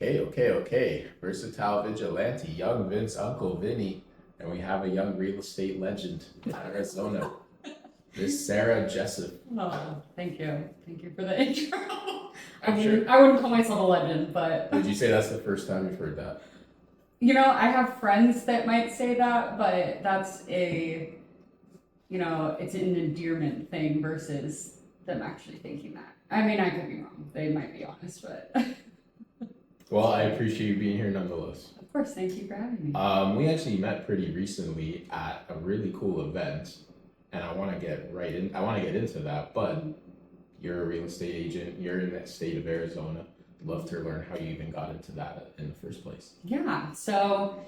Okay. Versatile Vigilante, young Vince, Uncle Vinny, and we have a young real estate legend in Arizona, Miss Sarah Jesseph. Oh, thank you. Thank you for the intro. Sure. I wouldn't call myself a legend, but Would you say that's the first time you've heard that? I have friends that might say that, but that's it's an endearment thing versus them actually thinking that. I mean, I could be wrong. They might be honest, but Well, I appreciate you being here nonetheless. of course, thank you for having me. We actually met pretty recently at a really cool event, and I want to get right in. I want to get into that, but you're a real estate agent. You're in the state of Arizona. Love to learn how you even got into that in the first place. Yeah. So,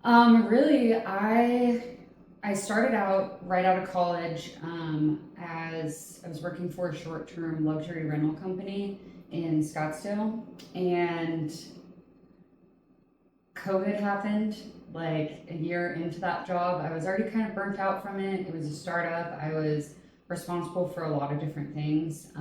really, I started out right out of college as I was working for a short-term luxury rental company in Scottsdale, and COVID happened like a year into that job. I was already kind of burnt out from it. It was a startup. I was responsible for a lot of different things.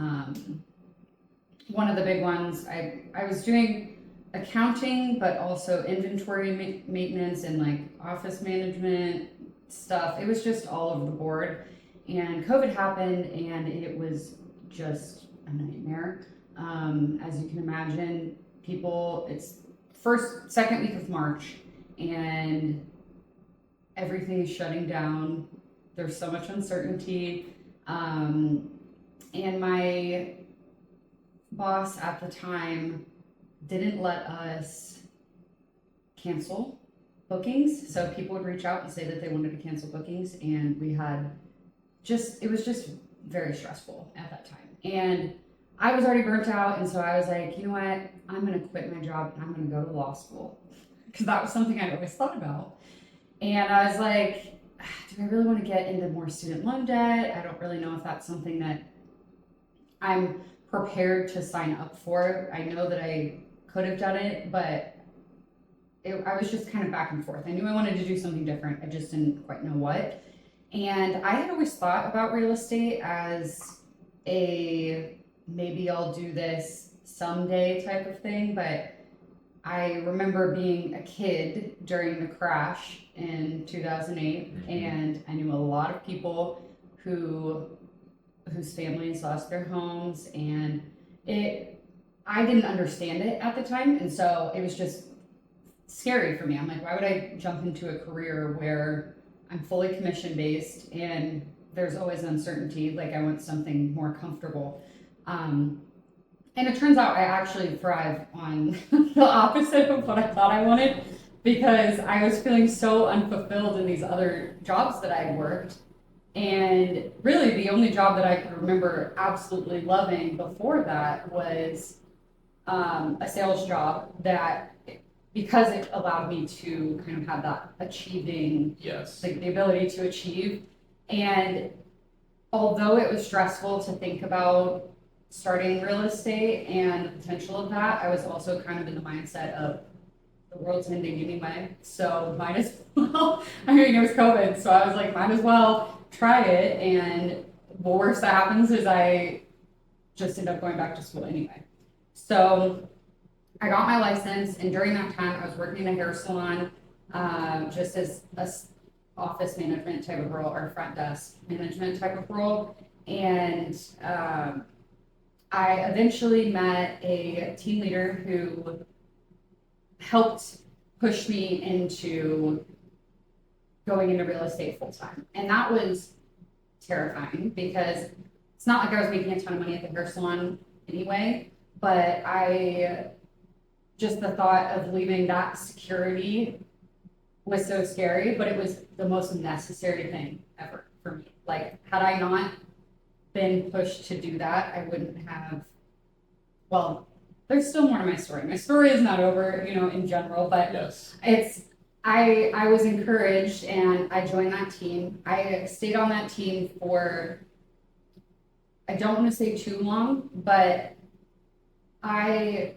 One of the big ones, I was doing accounting, but also inventory maintenance and like office management stuff. It was just all over the board. And COVID happened, and it was just a nightmare. As you can imagine, it's second week of March, and everything is shutting down. There's so much uncertainty. And my boss at the time didn't let us cancel bookings. So people would reach out and say that they wanted to cancel bookings, and it was just very stressful at that time. And I was already burnt out, and so I was like, you know what? I'm going to quit my job and I'm going to go to law school, because that was something I'd always thought about. And I was like, do I really want to get into more student loan debt? I don't really know if that's something that I'm prepared to sign up for. I know that I could have done it, but I was just kind of back and forth. I knew I wanted to do something different. I just didn't quite know what. And I had always thought about real estate as a maybe I'll do this someday type of thing, but I remember being a kid during the crash in 2008, and I knew a lot of people whose families lost their homes, and I didn't understand it at the time, and so it was just scary for me. I'm like, why would I jump into a career where I'm fully commission based and there's always uncertainty? Like, I want something more comfortable. And it turns out I actually thrive on the opposite of what I thought I wanted, because I was feeling so unfulfilled in these other jobs that I worked. And really, the only job that I could remember absolutely loving before that was a sales job because it allowed me to kind of have that achieving, Yes. like the ability to achieve. And although it was stressful to think about starting real estate and the potential of that, I was also kind of in the mindset of the world's ending anyway, so might as well. I mean, it was COVID, so I was like, might as well try it, and the worst that happens is I just end up going back to school anyway. So I got my license, and during that time I was working in a hair salon, just as a office management type of role, or front desk management type of role. And I eventually met a team leader who helped push me into going into real estate full time. And that was terrifying, because it's not like I was making a ton of money at the hair salon anyway, but just the thought of leaving that security was so scary, but it was the most necessary thing ever for me. Like, had I not been pushed to do that, I wouldn't have, well, there's still more to my story. My story is not over, in general, but Yes. I was encouraged, and I joined that team. I stayed on that team for, I don't want to say too long, but I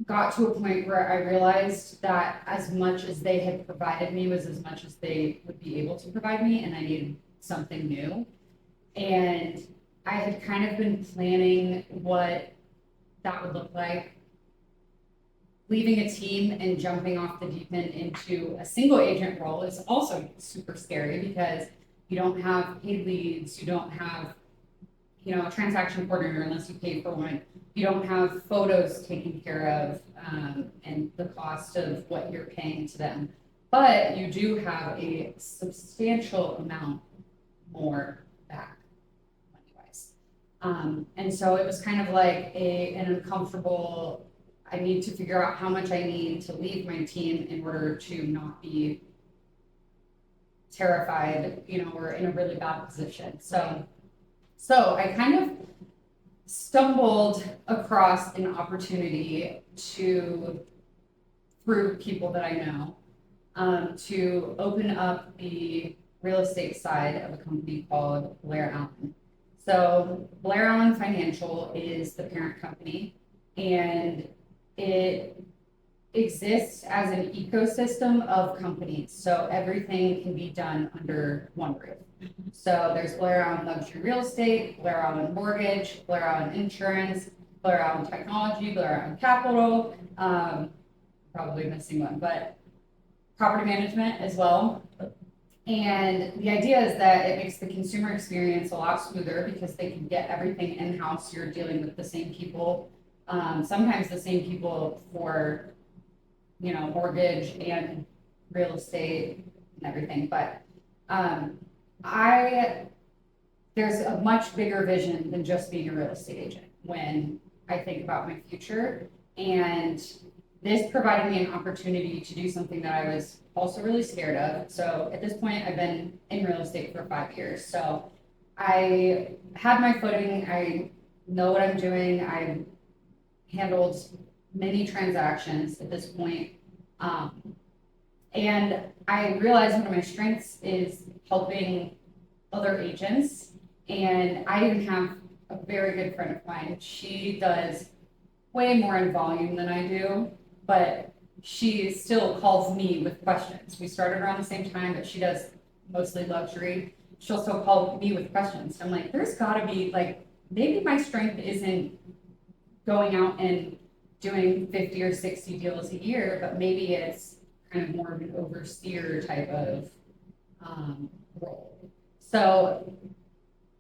got to a point where I realized that as much as they had provided me was as much as they would be able to provide me, and I needed something new. And I had kind of been planning what that would look like leaving a team and jumping off the deep end into a single agent role is also super scary because you don't have paid leads, you don't have, a transaction coordinator unless you pay for one. You don't have photos taken care of, and the cost of what you're paying to them. But you do have a substantial amount more back money-wise. And so it was kind of like an uncomfortable, I need to figure out how much I need to leave my team in order to not be terrified, or in a really bad position. So I kind of stumbled across an opportunity through people that I know, to open up the real estate side of a company called Blair Allen. So Blair Allen Financial is the parent company, and it exists as an ecosystem of companies. So everything can be done under one roof. So there's Blair Allen Luxury Real Estate, Blair Allen Mortgage, Blair Allen Insurance, Blair Allen Technology, Blair Allen Capital, probably missing one, but property management as well. And the idea is that it makes the consumer experience a lot smoother because they can get everything in-house. You're dealing with the same people, sometimes the same people for, mortgage and real estate and everything. But there's a much bigger vision than just being a real estate agent when I think about my future. And this provided me an opportunity to do something that I was also really scared of. So at this point, I've been in real estate for 5 years. So I had my footing. I know what I'm doing. I've handled many transactions at this point. And I realized one of my strengths is helping other agents. And I even have a very good friend of mine. She does way more in volume than I do, but she still calls me with questions. We started around the same time, but she does mostly luxury. She'll still call me with questions. I'm like, there's gotta be, maybe my strength isn't going out and doing 50 or 60 deals a year, but maybe it's kind of more of an overseer type of role. So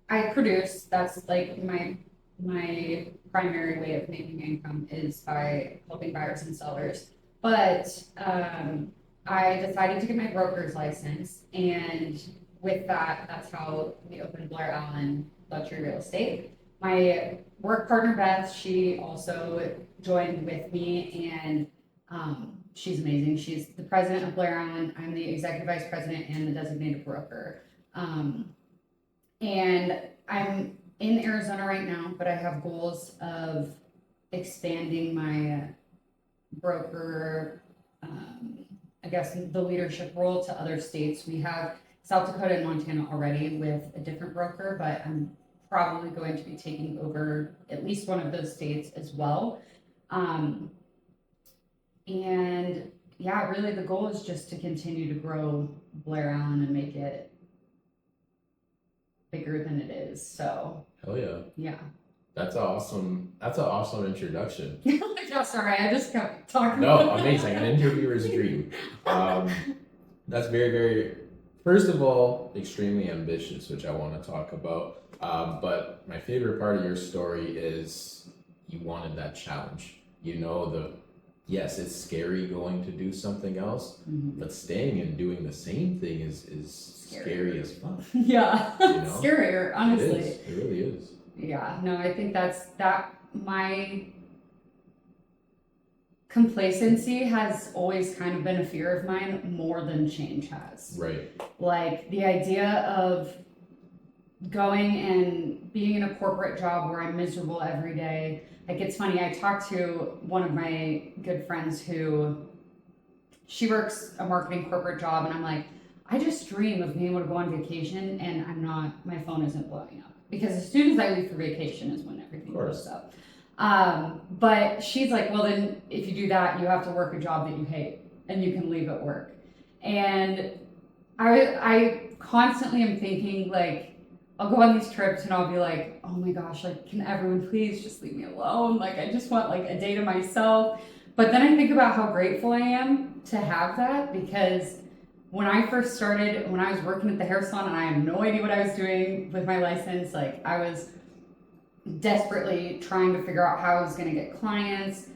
I produce, that's like my primary way of making income is by helping buyers and sellers. But I decided to get my broker's license, and with that, that's how we opened Blair Allen Luxury Real Estate. My work partner Beth, she also joined with me, and she's amazing. She's the president of Blair Allen. I'm the executive vice president and the designated broker. And I'm in Arizona right now, but I have goals of expanding my broker, I guess, the leadership role to other states. We have South Dakota and Montana already with a different broker, but I'm probably going to be taking over at least one of those states as well. And yeah, really the goal is just to continue to grow Blair Allen and make it bigger than it is. So hell yeah. Yeah. That's an awesome introduction. Oh, sorry, I just kept talking. No, amazing. An interviewer's dream. That's very, very, first of all, extremely ambitious, which I want to talk about. But my favorite part of your story is you wanted that challenge. Yes, it's scary going to do something else, but staying and doing the same thing is scary as fuck. Yeah, scarier, honestly. It really is. Yeah, no, I think my complacency has always kind of been a fear of mine more than change has. Right. Like the idea of going and being in a corporate job where I'm miserable every day. Like, it's funny, I talked to one of my good friends she works a marketing corporate job, and I'm like, I just dream of being able to go on vacation and my phone isn't blowing up. Because as soon as I leave for vacation is when everything blows up. But she's like, well, then if you do that, you have to work a job that you hate and you can leave at work. And I constantly am thinking, like, I'll go on these trips and I'll be like, oh my gosh, like, can everyone please just leave me alone? Like, I just want like a day to myself. But then I think about how grateful I am to have that, because when I first started, when I was working at the hair salon and I had no idea what I was doing with my license, like I was desperately trying to figure out how I was going to get clients.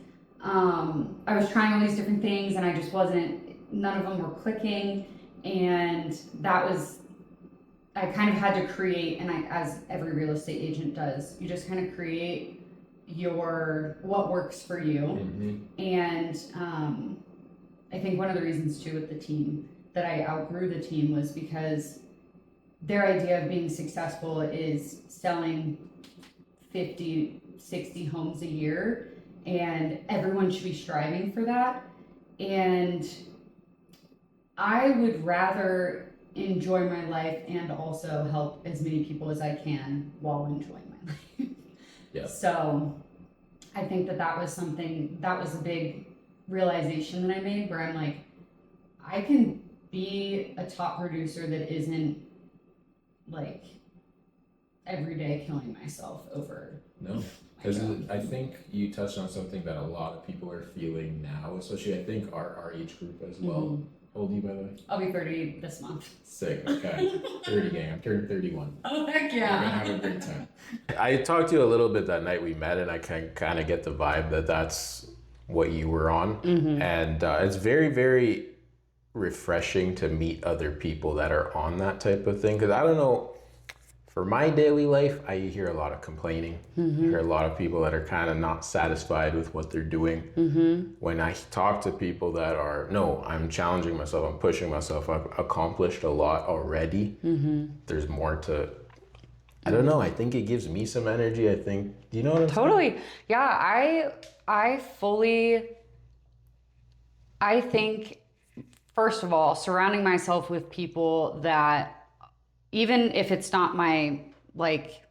I was trying all these different things and I just wasn't, none of them were clicking. And that was, I kind of had to create, and as every real estate agent does, you just kind of create what works for you. Mm-hmm. And I think one of the reasons too with the team that I outgrew the team was because their idea of being successful is selling 50, 60 homes a year, and everyone should be striving for that. And I would rather enjoy my life and also help as many people as I can while enjoying my life. Yeah. So I think that was something, that was a big realization that I made, where I'm like, I can be a top producer that isn't like every day killing myself over. No, because I think you touched on something that a lot of people are feeling now, especially I think our age group as well. Mm-hmm. How old are you, by the way? I'll be 30 this month. Sick, okay. 30 gang, I'm turning 31. Oh, heck yeah. We're gonna have a great time. I talked to you a little bit that night we met, and I can kind of get the vibe that that's what you were on. Mm-hmm. And it's very, very refreshing to meet other people that are on that type of thing. Because I don't know, for my daily life, I hear a lot of complaining. Mm-hmm. I hear a lot of people that are kind of not satisfied with what they're doing. Mm-hmm. When I talk to people that are, no, I'm challenging myself, I'm pushing myself, I've accomplished a lot already. Mm-hmm. There's more to, I don't know, I think it gives me some energy. I think, you know what I'm saying? Totally. Yeah, I think, first of all, surrounding myself with people that, even if it's not my, like,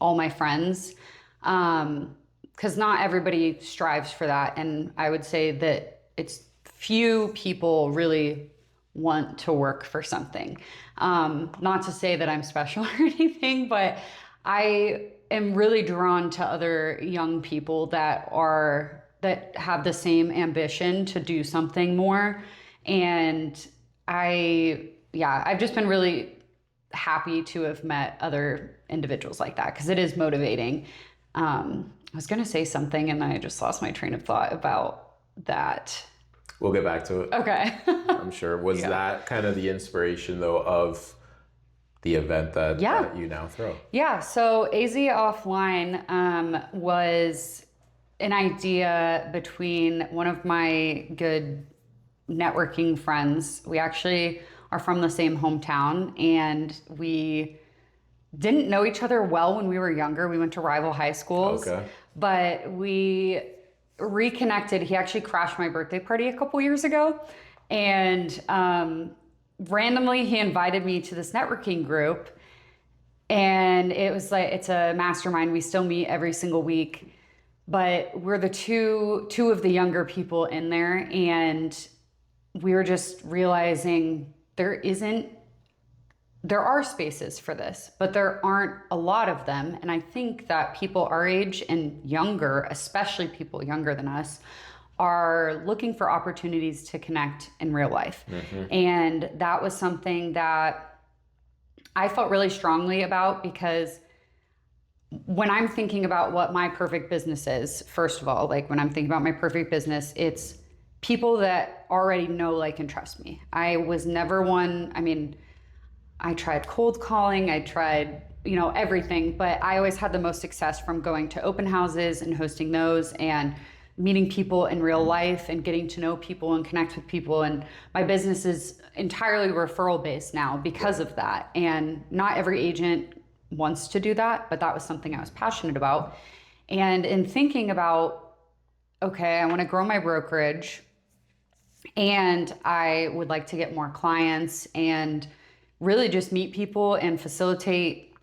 all my friends, because not everybody strives for that. And I would say that it's few people really want to work for something. Not to say that I'm special or anything, but I am really drawn to other young people that have the same ambition to do something more. And I've just been really happy to have met other individuals like that, because it is motivating. I was going to say something and I just lost my train of thought about that. We'll get back to it. Okay. I'm sure. Was that kind of the inspiration, though, of the event that you now throw? Yeah. So AZ Offline was an idea between one of my good networking friends. We actually are from the same hometown, and we didn't know each other well when we were younger. We went to rival high schools, but we reconnected. He actually crashed my birthday party a couple years ago, and randomly he invited me to this networking group, and it was like, it's a mastermind. We still meet every single week, but we're the two of the younger people in there, and we were just realizing there are spaces for this, but there aren't a lot of them. And I think that people our age and younger, especially people younger than us, are looking for opportunities to connect in real life. Mm-hmm. And that was something that I felt really strongly about, because when I'm thinking about what my perfect business is, first of all, like when I'm thinking about my perfect business, it's people that already know, like, and trust me. I was never one, I tried cold calling, I tried, everything, but I always had the most success from going to open houses and hosting those and meeting people in real life and getting to know people and connect with people. And my business is entirely referral based now because of that. And not every agent wants to do that, but that was something I was passionate about. And in thinking about, okay, I want to grow my brokerage and I would like to get more clients and really just meet people and facilitate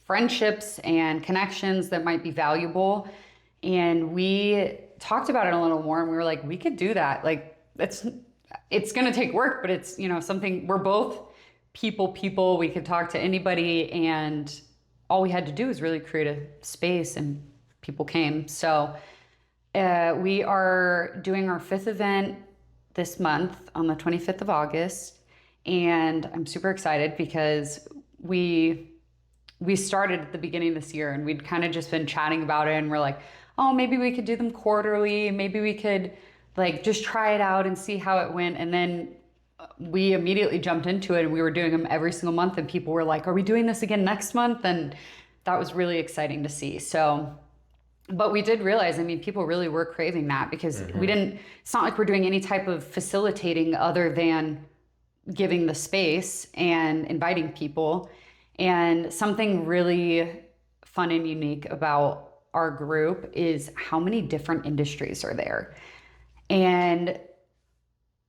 friendships and connections that might be valuable. And we talked about it a little more, and we were like, we could do that. Like, it's going to take work, but it's, something, we're both people. We could talk to anybody, and all we had to do is really create a space, and people came. So We are doing our 5th event this month on the 25th of August. And I'm super excited because we started at the beginning of this year and we'd kind of just been chatting about it. And we're like, oh, maybe we could do them quarterly. Maybe we could like just try it out and see how it went. And then we immediately jumped into it and we were doing them every single month. And people were like, are we doing this again next month? And that was really exciting to see. So, but we did realize, I mean, people really were craving that because it's not like we're doing any type of facilitating other than giving the space and inviting people. And something really fun and unique about our group is how many different industries are there. And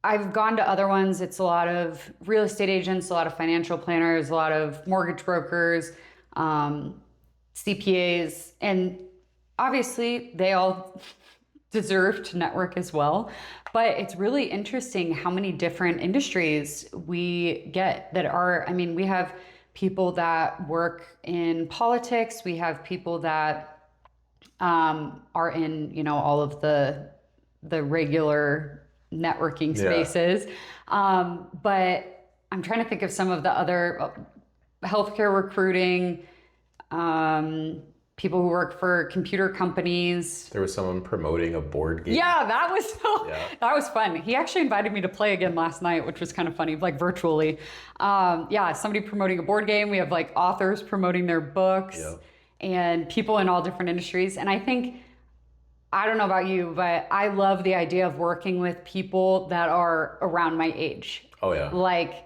I've gone to other ones. It's a lot of real estate agents, a lot of financial planners, a lot of mortgage brokers, CPAs, and obviously they all deserve to network as well. But it's really interesting how many different industries we get that are, I mean, we have people that work in politics. We have people that are in, you know, all of the regular networking spaces. But I'm trying to think of some of the other healthcare recruiting, people who work for computer companies. There was someone promoting a board game. Yeah, that was fun. He actually invited me to play again last night, which was kind of funny, like virtually. Somebody promoting a board game. We have like authors promoting their books and people in all different industries. And I think, I don't know about you, but I love the idea of working with people that are around my age. Oh yeah. Like,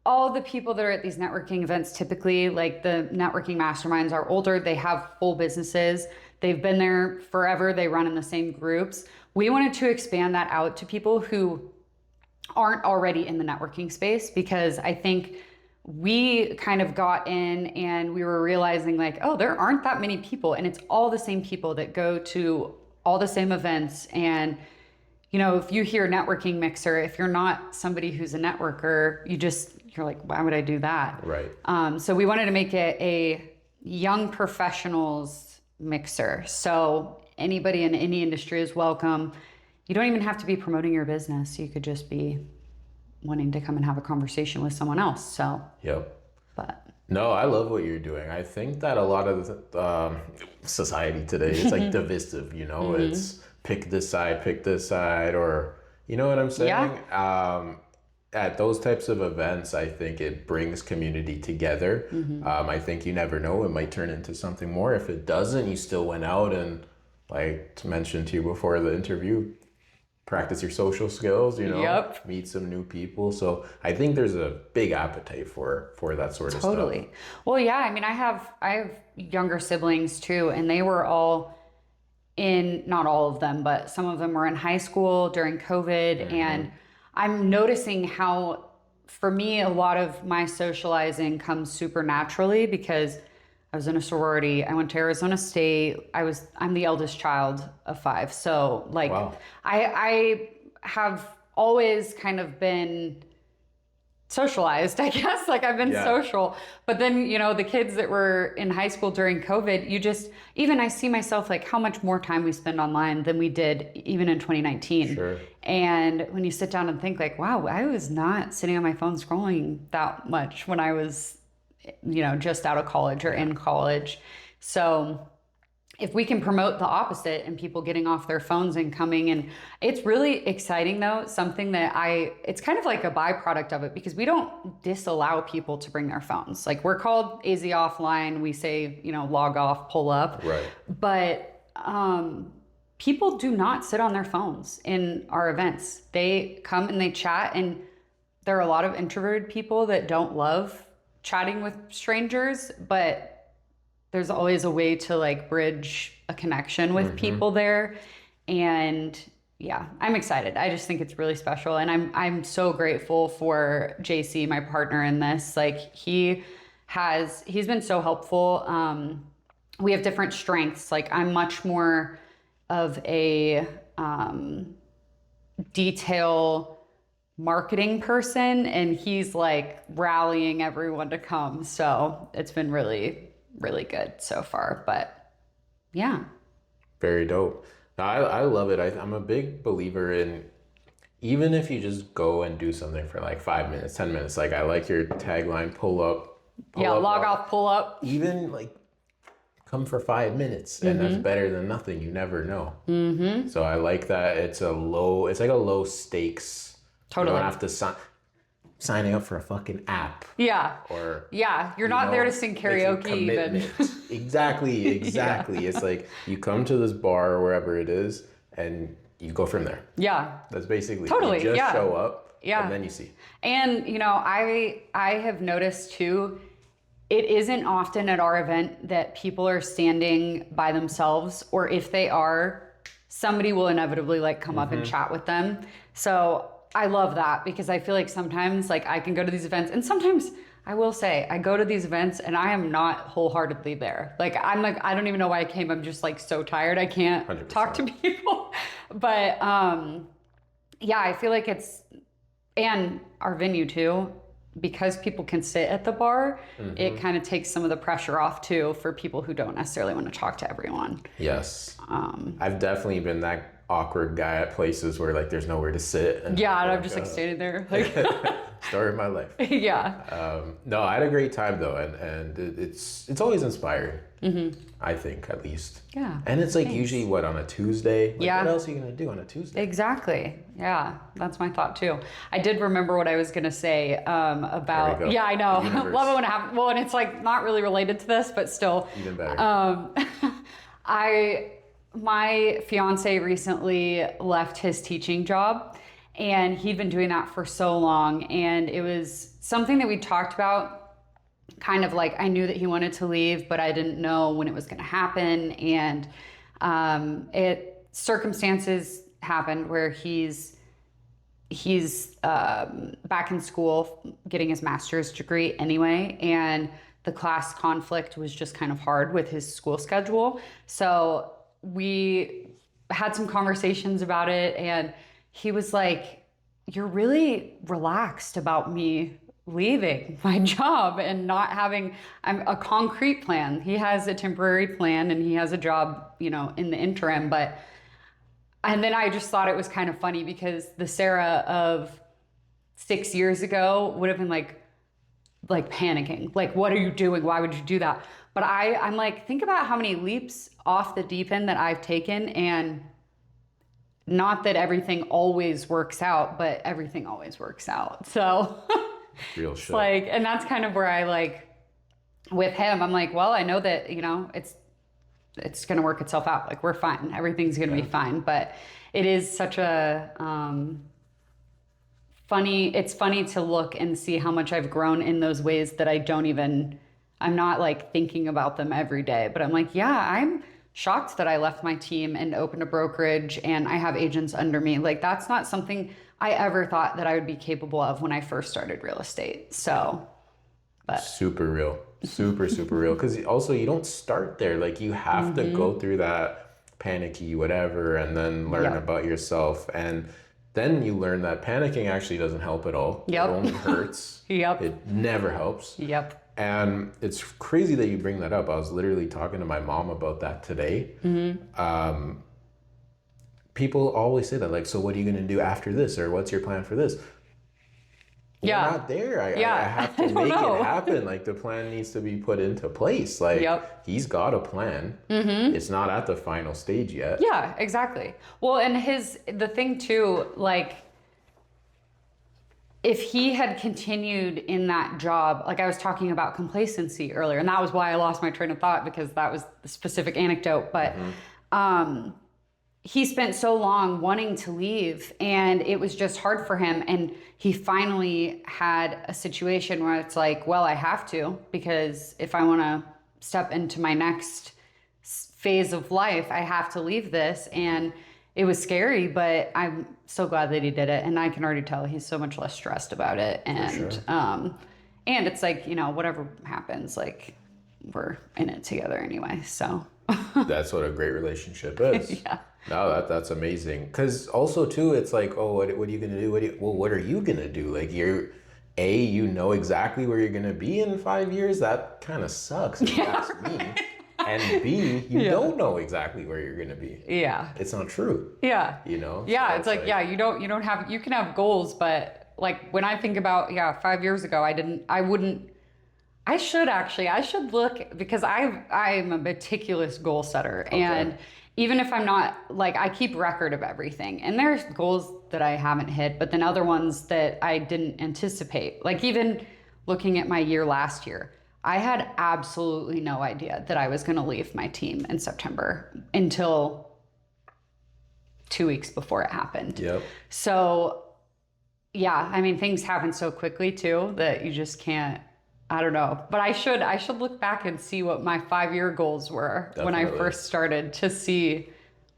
all the people that are at these networking events, typically, like the networking masterminds, are older. They have full businesses. They've been there forever. They run in the same groups. We wanted to expand that out to people who aren't already in the networking space, because I think we kind of got in and we were realizing like, oh, there aren't that many people, and it's all the same people that go to all the same events. And you know, if you hear networking mixer, if you're not somebody who's a networker, you're like, why would I do that? Right. So we wanted to make it a young professionals mixer. So anybody in any industry is welcome. You don't even have to be promoting your business. You could just be wanting to come and have a conversation with someone else. So, but no, I love what you're doing. I think that a lot of society today is like divisive, you know, it's pick this side, or you know what I'm saying? Yeah. At those types of events, I think it brings community together. I think you never know, it might turn into something more. If it doesn't, you still went out and, like to mention to you before the interview, practice your social skills, you know, meet some new people. So I think there's a big appetite for that sort of stuff. Totally. Well, yeah, I mean, I have younger siblings too, and they were all in, not all of them, but some of them were in high school during COVID. And I'm noticing how, for me, a lot of my socializing comes super naturally because I was in a sorority. I went to Arizona State. I'm the eldest child of 5. So like, wow. I have always kind of been socialized, I guess. Like I've been social, but then, you know, the kids that were in high school during COVID, even I see myself like how much more time we spend online than we did even in 2019. Sure. And when you sit down and think like, wow, I was not sitting on my phone scrolling that much when I was, you know, just out of college or in college. So if we can promote the opposite and people getting off their phones and coming, and it's really exciting though, something that it's kind of like a byproduct of it, because we don't disallow people to bring their phones. Like we're called AZ offline. We say, you know, log off, pull up. Right. But people do not sit on their phones in our events. They come and they chat, and there are a lot of introverted people that don't love chatting with strangers, but there's always a way to like bridge a connection with people there. And yeah, I'm excited. I just think it's really special. And I'm so grateful for JC, my partner in this. Like he's been so helpful. We have different strengths. Like I'm much more of a detail marketing person, and he's like rallying everyone to come. So it's been really, really good so far. But yeah. Very dope. I love it. I'm a big believer in, even if you just go and do something for like 5 minutes, 10 minutes, like I like your tagline, pull up, log off, pull up. even like come for 5 minutes, and that's better than nothing. You never know. So I like that. It's like a low stakes. Totally. You don't have to signing up for a fucking app. Yeah. Or you're not there to sing karaoke even. Exactly. It's like you come to this bar or wherever it is and you go from there. Yeah. That's basically totally. You just show up. Yeah. And then you see. And I have noticed too, it isn't often at our event that people are standing by themselves, or if they are, somebody will inevitably like come up and chat with them. So I love that, because I feel like sometimes like I can go to these events, and sometimes I will say I go to these events and I am not wholeheartedly there. Like I'm like, I don't even know why I came. I'm just like so tired. I can't 100%. talk to people. But yeah, I feel like and our venue too, because people can sit at the bar, it kind of takes some of the pressure off too for people who don't necessarily want to talk to everyone. Yes. I've definitely been that awkward guy at places where like there's nowhere to sit. And I'm just like standing there. Like story of my life. Yeah. No, I had a great time though, and it's always inspiring. I think, at least. Yeah. And it's like usually on a Tuesday. Like, Yeah. What else are you gonna do on a Tuesday? Exactly. Yeah, that's my thought too. I did remember what I was gonna say about. There we go. Yeah, I know. The universe. Love it when it happens. Well, and it's like not really related to this, but still. Even better. My fiance recently left his teaching job, and he'd been doing that for so long, and it was something that we talked about. Kind of like I knew that he wanted to leave, but I didn't know when it was going to happen, and circumstances happened where he's back in school getting his master's degree anyway, and the class conflict was just kind of hard with his school schedule. So we had some conversations about it, and he was like, "You're really relaxed about me leaving my job and not having a concrete plan." He has a temporary plan and he has a job, in the interim, and then I just thought it was kind of funny, because the Sarah of 6 years ago would have been like panicking, like, what are you doing? Why would you do that? But I'm like, think about how many leaps off the deep end that I've taken, and not that everything always works out, but everything always works out. So Real shit. like, and that's kind of where I like with him, I'm like, well, I know that, it's going to work itself out. Like, we're fine. Everything's going to be fine. But it is such a, it's funny to look and see how much I've grown in those ways that I'm not like thinking about them every day, but I'm like, yeah, I'm shocked that I left my team and opened a brokerage and I have agents under me. Like, that's not something I ever thought that I would be capable of when I first started real estate. So, but super real, super real. Because also you don't start there. Like, you have to go through that panicky whatever, and then learn about yourself, and then you learn that panicking actually doesn't help at all. Yep. It only hurts. It never helps. Yep. And it's crazy that you bring that up. I was literally talking to my mom about that today. People always say that, like, so what are you going to do after this? Or what's your plan for this? We're not there. I have to make it happen. Like, the plan needs to be put into place. Like, he's got a plan. It's not at the final stage yet. Yeah, exactly. Well, and the thing too, like, if he had continued in that job, like I was talking about complacency earlier, and that was why I lost my train of thought, because that was the specific anecdote, but he spent so long wanting to leave, and it was just hard for him, and he finally had a situation where it's like, well, I have to, because if I want to step into my next phase of life, I have to leave this. And it was scary, but I'm so glad that he did it. And I can already tell he's so much less stressed about it. And, and it's like, whatever happens, like, we're in it together anyway. So that's what a great relationship is. Yeah. No, that's amazing. Because also too, it's like, oh, what are you gonna do? What are you gonna do? Like, you know exactly where you're gonna be in 5 years. That kind of sucks, if you ask me. And B, you Yeah. don't know exactly where you're gonna be. Yeah. It's not true. Yeah. You know? Yeah. So It's like, yeah, you don't have, you can have goals, but like when I think about, 5 years ago, I should look because I'm a meticulous goal setter. Okay. And even if I'm not, like, I keep record of everything. And there's goals that I haven't hit, but then other ones that I didn't anticipate. Like even looking at my year last year, I had absolutely no idea that I was going to leave my team in September until 2 weeks before it happened. Yep. So, yeah, I mean, things happen so quickly too that you just can't. I don't know, but I should look back and see what my 5-year goals were when I Definitely. first started to see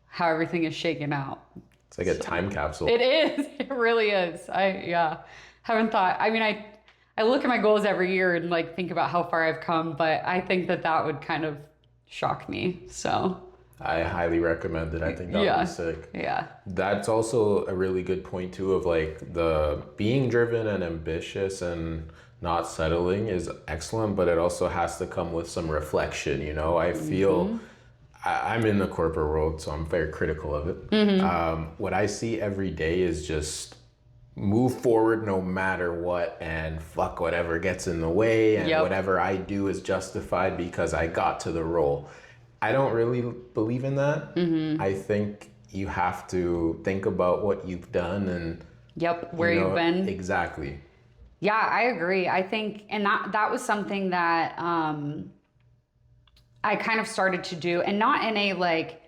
how everything is shaking out. It's like a time capsule. It is. It really is. Haven't thought. I mean, I look at my goals every year and like think about how far I've come, but I think that would kind of shock me. So I highly recommend it. I think that would be sick. yeah, That's also a really good point too of like the being driven and ambitious and not settling is excellent, but it also has to come with some reflection, you know? I feel I'm in the corporate world, so I'm very critical of it. What I see every day is just move forward no matter what and fuck whatever gets in the way and whatever I do is justified because I got to the role. I don't really believe in that. I think you have to think about what you've done and where you've been. Exactly. Yeah, I agree. I think, and that was something that I kind of started to do, and not in a like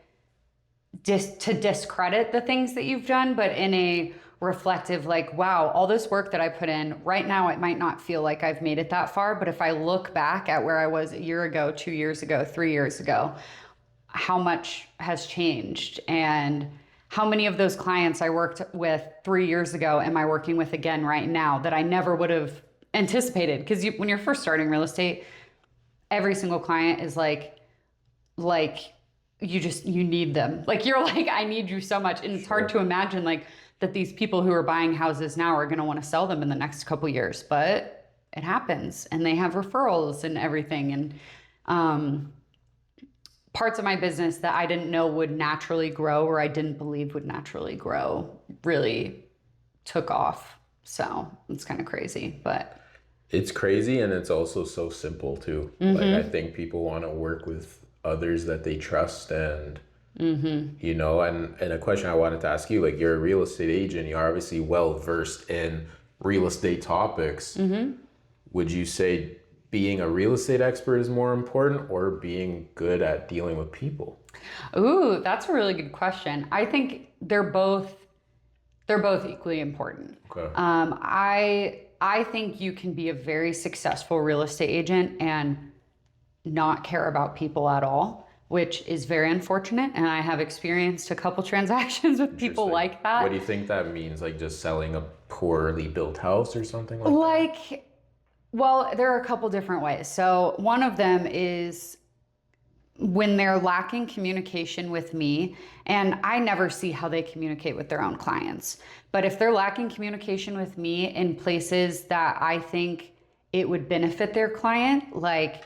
to discredit the things that you've done, but in a reflective, like, wow, all this work that I put in right now, it might not feel like I've made it that far, but if I look back at where I was a year ago, 2 years ago, 3 years ago, how much has changed, and how many of those clients I worked with 3 years ago am I working with again right now that I never would have anticipated? Because when you're first starting real estate, every single client is like you need them. Like you're like, I need you so much. And it's hard to imagine like that these people who are buying houses now are going to want to sell them in the next couple years, but it happens, and they have referrals and everything. And parts of my business that I didn't know would naturally grow, or I didn't believe would naturally grow, really took off. So it's kind of crazy, but it's crazy, and it's also so simple too. Like I think people want to work with others that they trust, and you know, and a question I wanted to ask you, like you're a real estate agent, you're obviously well versed in real estate topics. Would you say being a real estate expert is more important, or being good at dealing with people? Ooh, that's a really good question. I think they're both equally important. Okay. I think you can be a very successful real estate agent and not care about people at all, which is very unfortunate. And I have experienced a couple transactions with people like that. What do you think that means? Like just selling a poorly built house or something like that? Well, there are a couple different ways. So one of them is when they're lacking communication with me, and I never see how they communicate with their own clients. But if they're lacking communication with me in places that I think it would benefit their client, like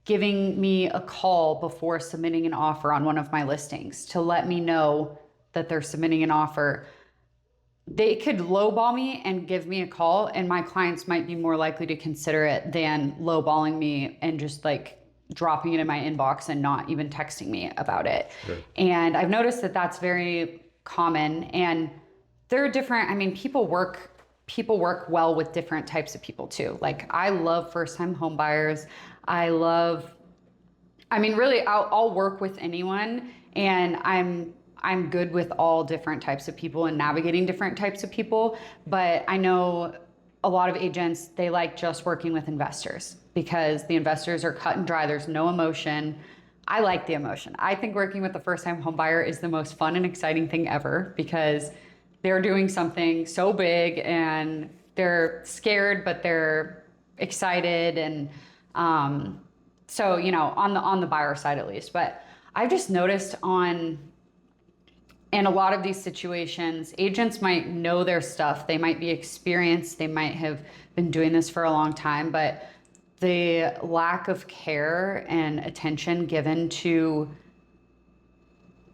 giving me a call before submitting an offer on one of my listings to let me know that they're submitting an offer, they could lowball me and give me a call, and my clients might be more likely to consider it than lowballing me and just like dropping it in my inbox and not even texting me about it. Sure. And I've noticed that that's very common, and there are different, I mean, people work well with different types of people too. Like I love first-time home buyers. Really, I'll work with anyone, and I'm good with all different types of people and navigating different types of people. But I know a lot of agents, they like just working with investors because the investors are cut and dry. There's no emotion. I like the emotion. I think working with a first-time home buyer is the most fun and exciting thing ever because they're doing something so big and they're scared, but they're excited. And so, you know, on the buyer side at least. But I've just noticed in a lot of these situations, agents might know their stuff. They might be experienced. They might have been doing this for a long time, but the lack of care and attention given to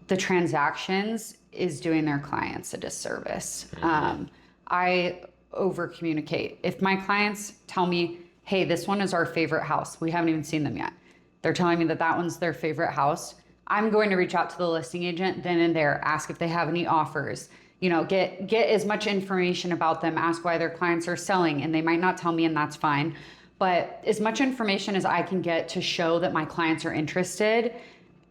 the transactions is doing their clients a disservice. I over communicate. If my clients tell me, hey, this one is our favorite house, we haven't even seen them yet, they're telling me that that one's their favorite house, I'm going to reach out to the listing agent then and there, ask if they have any offers, you know, get as much information about them, ask why their clients are selling, and they might not tell me, and that's fine. But as much information as I can get to show that my clients are interested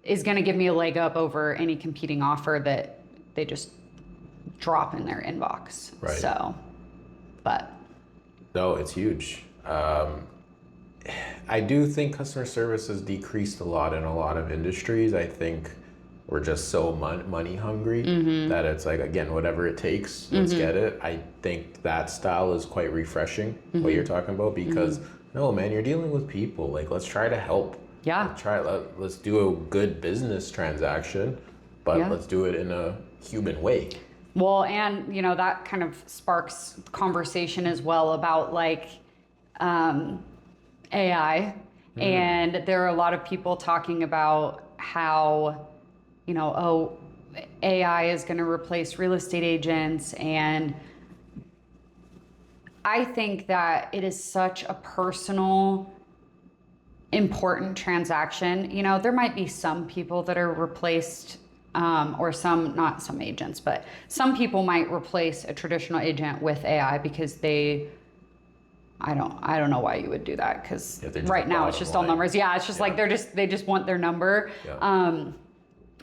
is going to give me a leg up over any competing offer that they just drop in their inbox. Right. So, but. No, it's huge. I do think customer service has decreased a lot in a lot of industries. I think we're just so money hungry that it's like, again, whatever it takes, let's get it. I think that style is quite refreshing, what you're talking about, because no, man, you're dealing with people. Like, let's try to help. Yeah. Let's do a good business transaction, but let's do it in a human way. Well, and you know, that kind of sparks conversation as well about like AI. And there are a lot of people talking about how, you know, oh, AI is going to replace real estate agents. And I think that it is such a personal, important transaction. You know, there might be some people that are replaced, or some, not some agents, but some people might replace a traditional agent with AI because I don't know why you would do that, because right now it's just all numbers. Yeah, it's just like they just want their number. Yeah.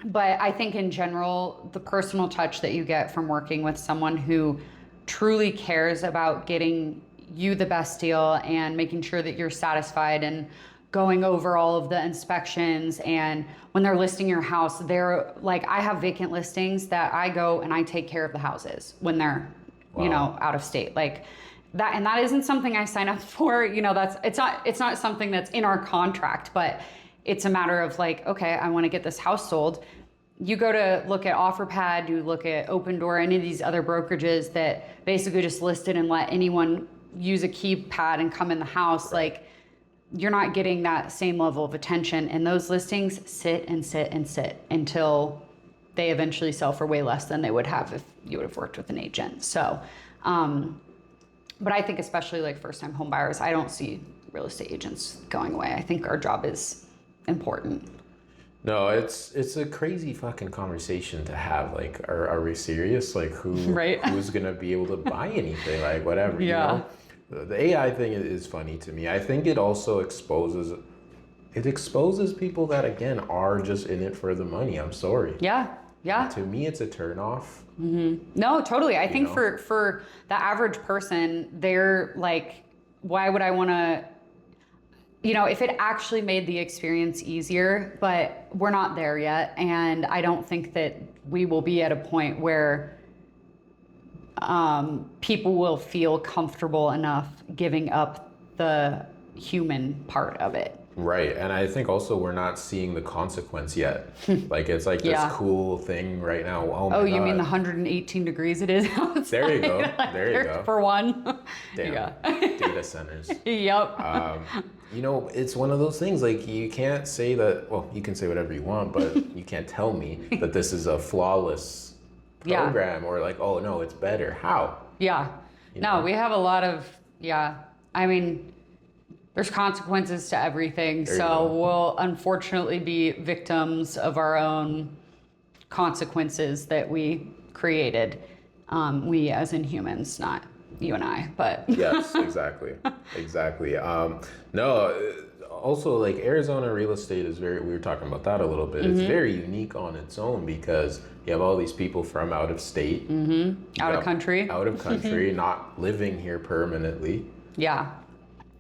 But I think in general, the personal touch that you get from working with someone who truly cares about getting you the best deal and making sure that you're satisfied and going over all of the inspections, and when they're listing your house, they're like, I have vacant listings that I go and I take care of the houses when they're, you know, out of state. Like that, and that isn't something I sign up for, you know, it's not something that's in our contract, but it's a matter of like, okay, I want to get this house sold. You go to look at OfferPad, you look at Open Door, any of these other brokerages that basically just list it and let anyone use a keypad and come in the house. Like, you're not getting that same level of attention, and those listings sit and sit and sit until they eventually sell for way less than they would have if you would have worked with an agent. So, but I think especially like first-time home buyers, I don't see real estate agents going away. I think our job is important. No, it's a crazy fucking conversation to have. Like, are we serious? Like, who's gonna be able to buy anything? Like, whatever. Yeah. You know? The AI thing is funny to me. I think it also exposes people that, again, are just in it for the money. I'm sorry. Yeah. Yeah. To me, it's a turnoff. No, totally. I think for the average person, they're like, why would I want to, you know, if it actually made the experience easier, but we're not there yet. And I don't think that we will be at a point where people will feel comfortable enough giving up the human part of it. Right. And I think also we're not seeing the consequence yet. Like, it's like this cool thing right now. Oh, my God. You mean the 118 degrees it is outside? There you go. There you go. For one. Damn. Yeah. Data centers. Yep. You know, it's one of those things, like, you can't say that, well, you can say whatever you want, but you can't tell me that this is a flawless program or like, oh, no, it's better. How? Yeah. You No, know? we have a lot of, I mean, there's consequences to everything. So we'll unfortunately be victims of our own consequences that we created. We as in humans, not you and I, but. Yes, exactly. Exactly. No, also, like, Arizona real estate is we were talking about that a little bit. It's very unique on its own because you have all these people from out of state. Out of country, not living here permanently. Yeah.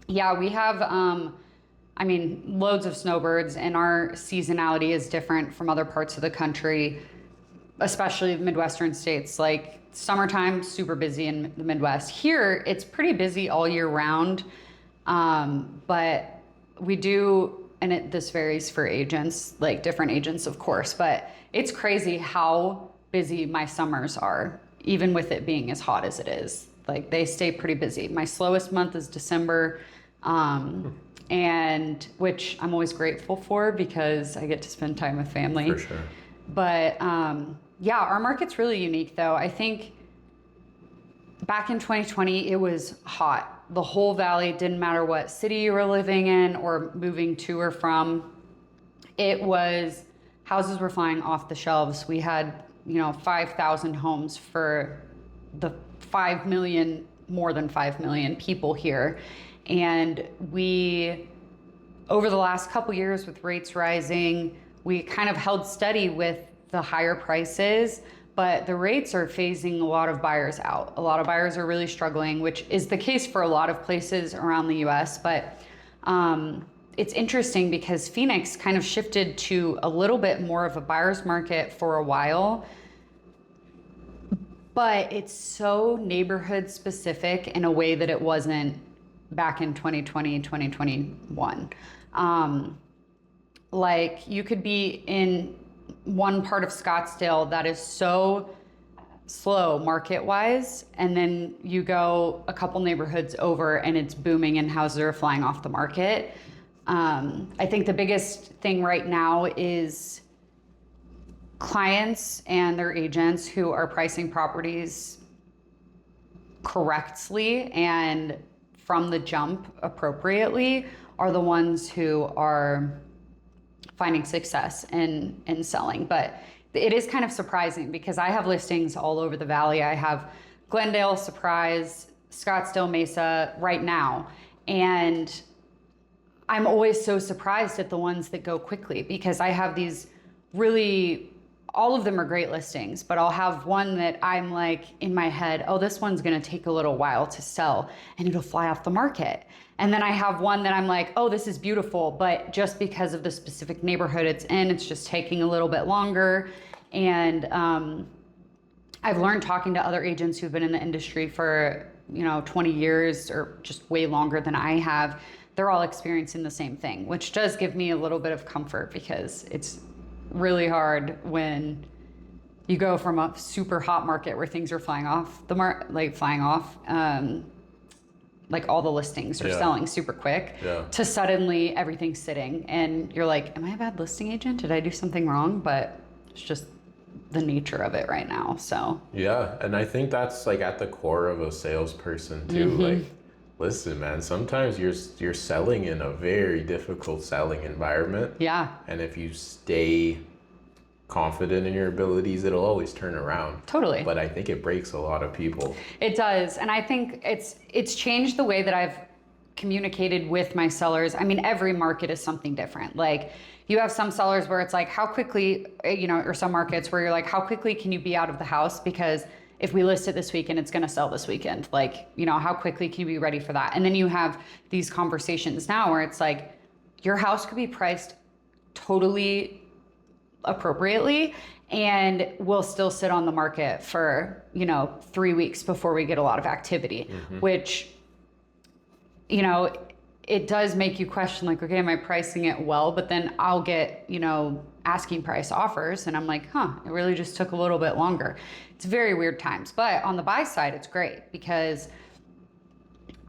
Yeah, we have, I mean, loads of snowbirds, and our seasonality is different from other parts of the country, especially the Midwestern states. Like, summertime, super busy in the Midwest. Here, it's pretty busy all year round, but we do, and this varies for agents, like different agents, of course, but it's crazy how busy my summers are, even with it being as hot as it is. Like, they stay pretty busy. My slowest month is December. and which I'm always grateful for because I get to spend time with family. For sure. But yeah, our market's really unique though. I think back in 2020, it was hot. The whole valley, didn't matter what city you were living in or moving to or from. It was, houses were flying off the shelves. We had, 5,000 homes for the 5 million, more than 5 million people here. And we, over the last couple years with rates rising, we kind of held steady with the higher prices, but the rates are phasing a lot of buyers out. A lot of buyers are really struggling, which is the case for a lot of places around the US. But it's interesting because Phoenix kind of shifted to a little bit more of a buyer's market for a while, but it's so neighborhood specific in a way that it wasn't back in 2020, 2021. Like you could be in one part of Scottsdale that is so slow market wise, and then you go a couple neighborhoods over and it's booming and houses are flying off the market. I think the biggest thing right now is clients and their agents who are pricing properties correctly and from the jump appropriately are the ones who are finding success in selling. But it is kind of surprising because I have listings all over the valley. I have Glendale, Surprise, Scottsdale, Mesa right now. And I'm always so surprised at the ones that go quickly because I have these really, all of them are great listings, but I'll have one that I'm like in my head, oh, this one's gonna take a little while to sell and it'll fly off the market. And then I have one that I'm like, oh, this is beautiful, but just because of the specific neighborhood it's in, it's just taking a little bit longer. And I've learned talking to other agents who've been in the industry for 20 years or just way longer than I have, they're all experiencing the same thing, which does give me a little bit of comfort because it's really hard when you go from a super hot market where things are flying off the like all the listings are selling super quick to suddenly everything's sitting and you're like, am I a bad listing agent? Did I do something wrong? But it's just the nature of it right now. So yeah, and I think that's like at the core of a salesperson too. Like, listen, man, sometimes you're selling in a very difficult selling environment. Yeah. And if you stay confident in your abilities, it'll always turn around. Totally. But I think it breaks a lot of people. It does. And I think it's changed the way that I've communicated with my sellers. I mean, every market is something different. Like you have some sellers where it's like, how quickly, or some markets where you're like, how quickly can you be out of the house? Because if we list it this weekend, it's going to sell this weekend. Like, how quickly can you be ready for that? And then you have these conversations now where it's like, your house could be priced totally appropriately and will still sit on the market for, 3 weeks before we get a lot of activity, which, it does make you question like, okay, am I pricing it well? But then I'll get, asking price offers and I'm like, it really just took a little bit longer. It's very weird times. But on the buy side, it's great because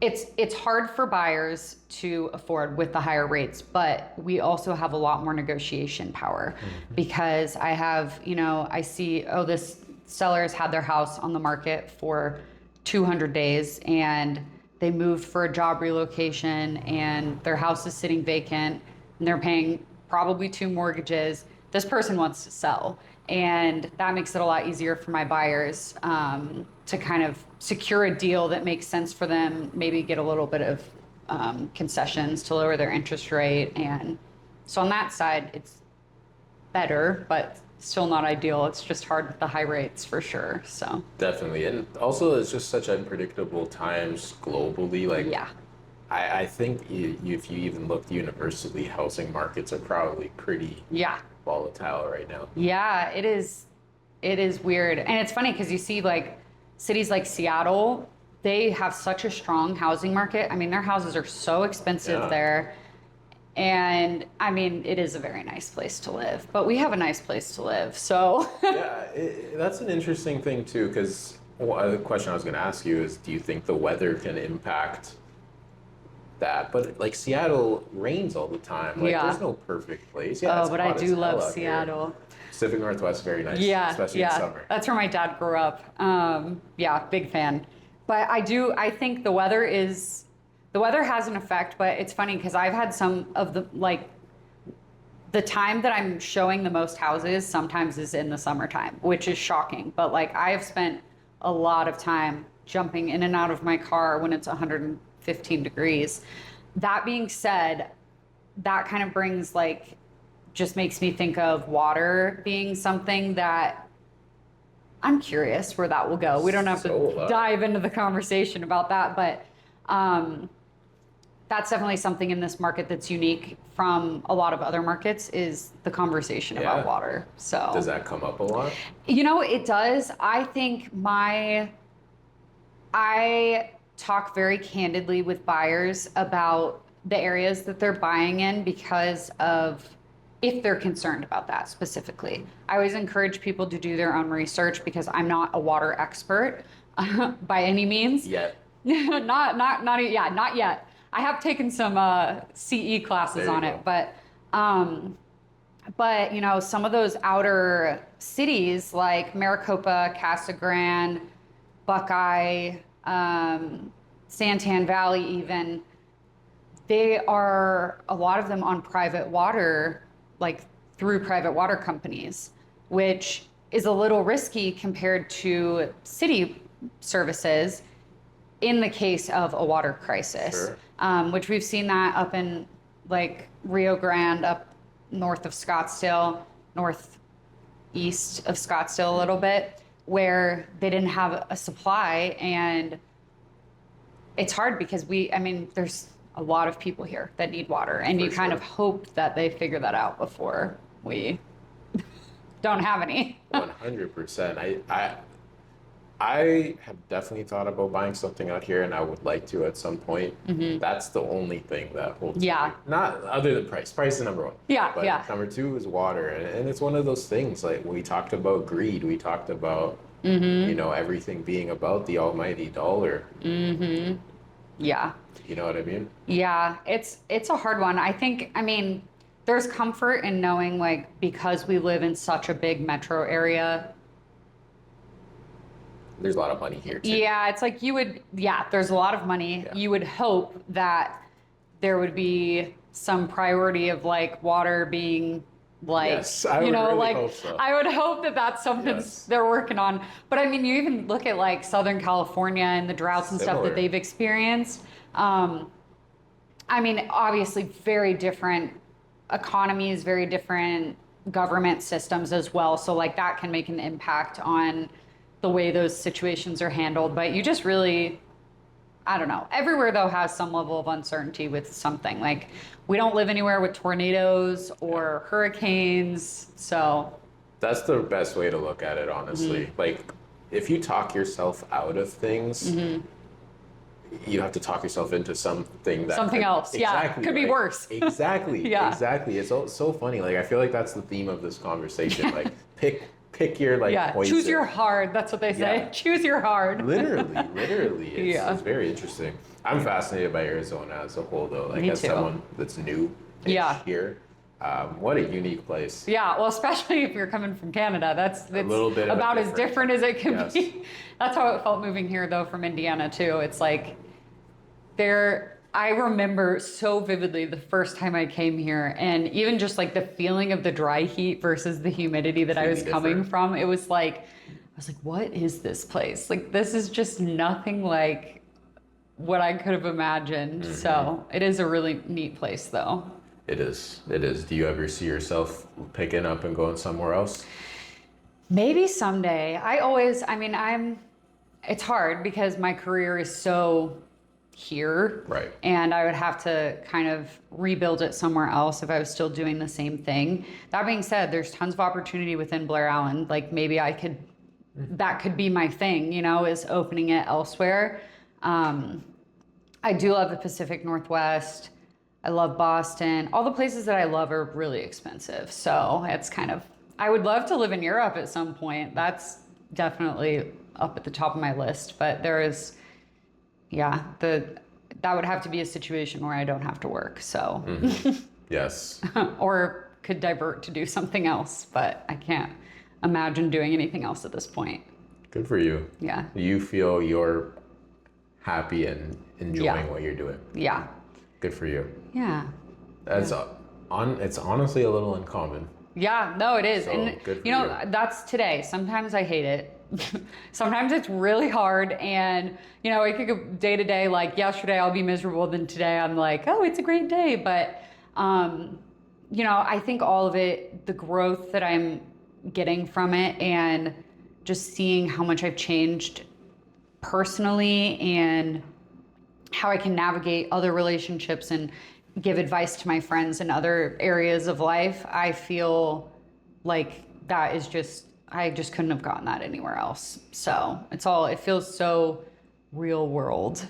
it's hard for buyers to afford with the higher rates, but we also have a lot more negotiation power because I have, I see, this seller's had their house on the market for 200 days and they moved for a job relocation and their house is sitting vacant and they're paying probably 2 mortgages. This person wants to sell. And that makes it a lot easier for my buyers to kind of secure a deal that makes sense for them, maybe get a little bit of concessions to lower their interest rate. And so on that side, it's better, but still not ideal. It's just hard with the high rates for sure. So definitely. And also it's just such unpredictable times globally. Like, yeah. I think if you even looked universally, housing markets are probably pretty volatile right now. Yeah, it is weird. And it's funny because you see like cities like Seattle, they have such a strong housing market. I mean, their houses are so expensive there. And I mean, it is a very nice place to live, but we have a nice place to live. So yeah, that's an interesting thing too, because the question I was going to ask you is, do you think the weather can impact that, but like Seattle rains all the time. Like Yeah. there's no perfect place. Yeah, Oh, it's but I hot as do hell love out here. Seattle. Pacific Northwest, very nice, Yeah, especially in yeah. summer. That's where my dad grew up. Yeah, big fan. But I think the weather has an effect, but it's funny because I've had some of the time that I'm showing the most houses sometimes is in the summertime, which is shocking. But like I have spent a lot of time jumping in and out of my car when it's 115 degrees. That being said, that kind of brings like just makes me think of water being something that I'm curious where that will go. We don't have So, to dive into the conversation about that, but that's definitely something in this market that's unique from a lot of other markets is the conversation about Yeah. water. So Does that come up a lot? it does. I think I talk very candidly with buyers about the areas that they're buying in because of if they're concerned about that specifically. I always encourage people to do their own research because I'm not a water expert by any means. Yet. Not yet. I have taken some CE classes on it, but some of those outer cities like Maricopa, Casa Grande, Buckeye, Santan Valley, even they are a lot of them on private water, like through private water companies, which is a little risky compared to city services in the case of a water crisis. Sure. Which we've seen that up in like Rio Grande, up north of Scottsdale, northeast of Scottsdale a little bit, where they didn't have a supply. And it's hard because there's a lot of people here that need water, and you kind of hope that they figure that out before we don't have any. 100%. I have definitely thought about buying something out here, and I would like to at some point. Mm-hmm. That's the only thing that holds me. Yeah. Not other than price. Price is number one. Yeah, But yeah. number two is water, and it's one of those things. Like we talked about greed. We talked about everything being about the almighty dollar. Mm-hmm. Yeah. You know what I mean? Yeah, it's a hard one. There's comfort in knowing like because we live in such a big metro area. There's a lot of money here too. Yeah, it's like there's a lot of money. Yeah. You would hope that there would be some priority of like water being like, Yes, I would really hope so. I would hope that that's something they're working on. But you even look at like Southern California and the droughts and stuff that they've experienced. Obviously very different economies, very different government systems as well. So like that can make an impact on the way those situations are handled. But you just really, I don't know. Everywhere though has some level of uncertainty with something. Like we don't live anywhere with tornadoes or hurricanes. So that's the best way to look at it, honestly. Mm-hmm. Like if you talk yourself out of things, Mm-hmm. you have to talk yourself into something else. Exactly, could be worse. Exactly. Yeah. Exactly. It's so funny. Like I feel like that's the theme of this conversation. Like pick your poison. Choose your hard. That's what they say. Yeah. Choose your hard. Literally. It's very interesting. I'm fascinated by Arizona as a whole, though. Like Me as too. someone that's new here, what a unique place. Yeah, well, especially if you're coming from Canada, it's a little bit about as different as it can Yes. be. That's how it felt moving here, though, from Indiana too. It's like I remember so vividly the first time I came here, and even just like the feeling of the dry heat versus the humidity that I was coming from. It was like, I was like, what is this place? Like, this is just nothing like what I could have imagined. Mm-hmm. So it is a really neat place, though. It is. Do you ever see yourself picking up and going somewhere else? Maybe someday. It's hard because my career is so here. Right. And I would have to kind of rebuild it somewhere else if I was still doing the same thing. That being said, there's tons of opportunity within Blair Island. Like maybe that could be my thing, is opening it elsewhere. I do love the Pacific Northwest. I love Boston. All the places that I love are really expensive. So it's I would love to live in Europe at some point. That's definitely up at the top of my list. But there is, that would have to be a situation where I don't have to work. So, Yes. or could divert to do something else, but I can't imagine doing anything else at this point. Good for you. Yeah. You feel you're happy and enjoying Yeah. what you're doing. Yeah. Good for you. Yeah. That's it's honestly a little uncommon. Yeah, no, it is. So, And good for you know, you. that's today. Sometimes I hate it. Sometimes it's really hard, and you know, it could go day to day. Like yesterday I'll be miserable, then today I'm like, oh, it's a great day. But you know, I think all of it, the growth that I'm getting from it, and just seeing how much I've changed personally and how I can navigate other relationships and give advice to my friends in other areas of life, I feel like that is just, I just couldn't have gotten that anywhere else. So it feels so real world.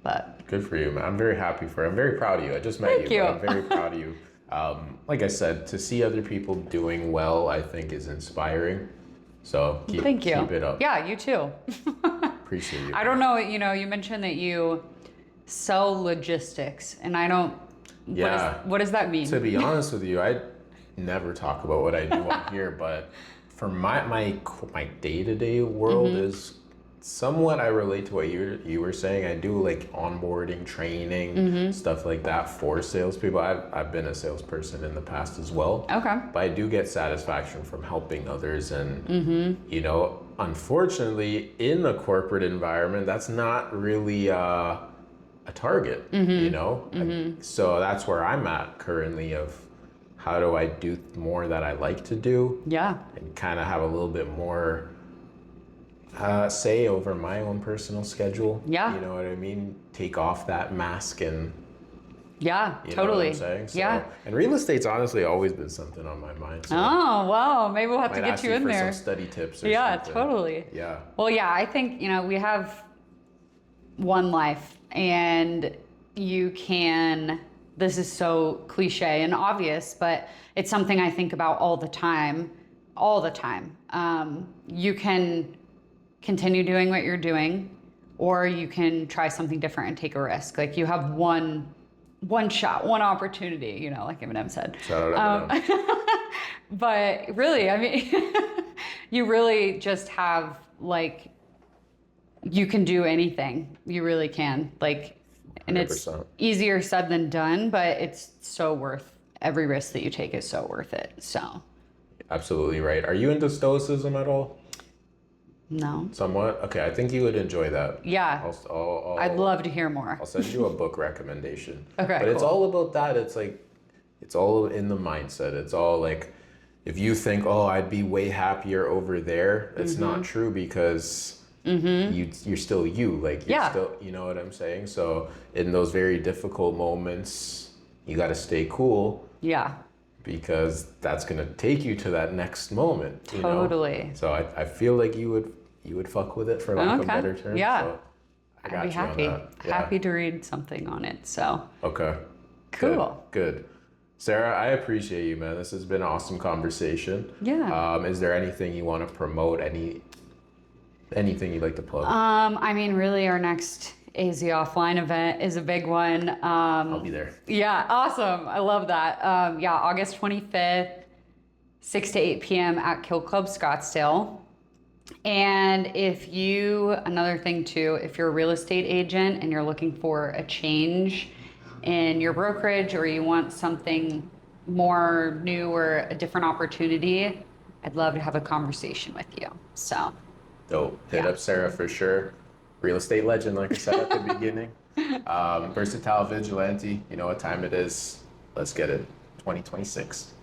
But Good for you, man. I'm very happy for you. I'm very proud of you. I just met Thank you. you. But I'm very proud of you. Like I said, to see other people doing well, I think is inspiring. So thank you. Keep it up. Yeah, you too. Appreciate you. I don't know, you know, you mentioned that you sell logistics, and I don't, Yeah. what does that mean? To be honest with you, I never talk about what I do on here, but for my day-to-day world is somewhat I relate to what you were saying. I do like onboarding, training, stuff like that for salespeople. I've been a salesperson in the past as well. Okay. But I do get satisfaction from helping others, and you know, unfortunately, in the corporate environment, that's not really a target. You know, so that's where I'm at currently. Of how do I do more that I like to do, Yeah. and kind of have a little bit more say over my own personal schedule. Yeah. You know what I mean? Take off that mask and Yeah, you totally. know what I'm saying? So, Yeah. And real estate's honestly always been something on my mind. So Oh, wow. Maybe we'll have to might get ask you in for there. some study tips or Yeah, something. totally. Yeah. Well, yeah, I think, you know, we have one life, and you can, this is so cliche and obvious, but it's something I think about all the time. All the time. You can continue doing what you're doing, or you can try something different and take a risk. Like you have one shot, one opportunity, you know, like Eminem said. Shout out Eminem. But really, I mean, you really just have like, you can do anything. You really can. Like, and it's 100%. easier said than done, but it's so worth, every risk that you take is so worth it. So, Absolutely right. Are you into stoicism at all? no. Somewhat? Okay, I think you would enjoy that. Yeah. I'd love to hear more. I'll send you a book recommendation. Okay, But it's cool. all about that. It's like, it's all in the mindset. It's all like, if you think, oh, I'd be way happier over there, it's not true, because you're still you. Like, you're Yeah. still, you know what I'm saying? So in those very difficult moments, you got to stay cool, Yeah. because that's going to take you to that next moment. You know? Totally. So I feel like you would fuck with it, for lack of a better term. Yeah. So I got I'd be you happy. on that. Yeah. Happy to read something on it. So, Okay. cool. Good. Sarah, I appreciate you, man. This has been an awesome conversation. Yeah. Is there anything you want to promote? Anything you'd like to plug? I mean, really, our next AZ Offline event is a big one. I'll be there. Yeah, awesome. I love that. Yeah, August 25th, 6 to 8 p.m. at Kill Club Scottsdale. And another thing too, if you're a real estate agent and you're looking for a change in your brokerage, or you want something more new or a different opportunity, I'd love to have a conversation with you. So, Dope. Hit Yeah. up Sarah for sure. Real estate legend, like I said at the beginning. VersatileVigilante, you know what time it is. Let's get it. 2026.